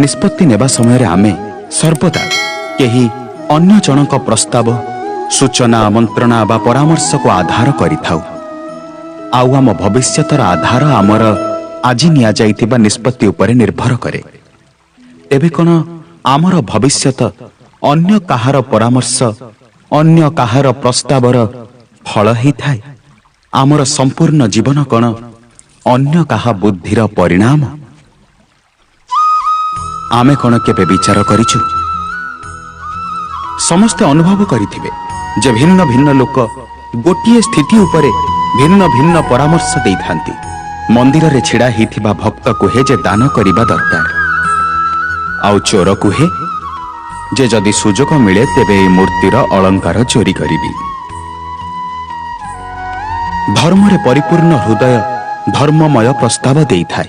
निष्पत्ति नेबा समय आमे सर्वदा केही अन्य जनक प्रस्ताव सूचना मंत्रणा बा परामर्श को आधार करिथाउ। आउ आम भविष्यतर आधार आमर आज निया जाइथिबा निष्पत्ति उपरे निर्भर करे। तेबे कोन आमर भविष्यत अन्य काहार परामर्श अन्य काहार प्रस्तावर फल ही थाए? आमर संपूर्ण जीवन कोन अन्य काहा बुद्धिर परिणाम? आमे कोन केबे विचार करिछु? समस्त अनुभव करिथिबे जे भिन्न भिन्न लोक गोटिए स्थिति उपरे भिन्न भिन्न परामर्श देइथांती। मंदिर रे छिड़ा हिथिबा भक्त कुहे जे दान करिबा दरकार, आउ चोर कुहे जे जदि सुजोग मिले तेबे ए मूर्तिर अलंकार चोरी करिबी। धर्म रे परिपूर्ण हृदय धर्ममय प्रस्ताव देइथाय,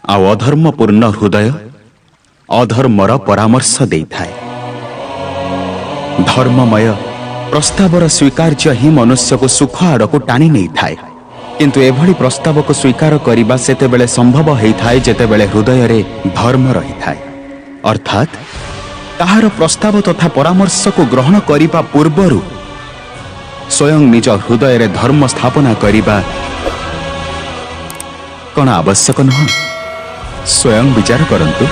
आउ अधर्मपूर्ण हृदय अधर्मर परामर्श देइथाय। धर्ममय प्रस्तावर स्वीकार्य ही मनुष्य को सुख आड़क टाणी नहीं थाए, किंतु एभली प्रस्ताव को स्वीकार करने सेतेबेले संभव होइथाय जेतेबेले हृदय रे धर्म रही थाए। अर्थात ताहार प्रस्ताव तथा परामर्श को ग्रहण करिबा पूर्वरु स्वयं निज हृदय रे धर्म स्थापना करिबा कौन आवश्यक नह? स्वयं विचार करंतु।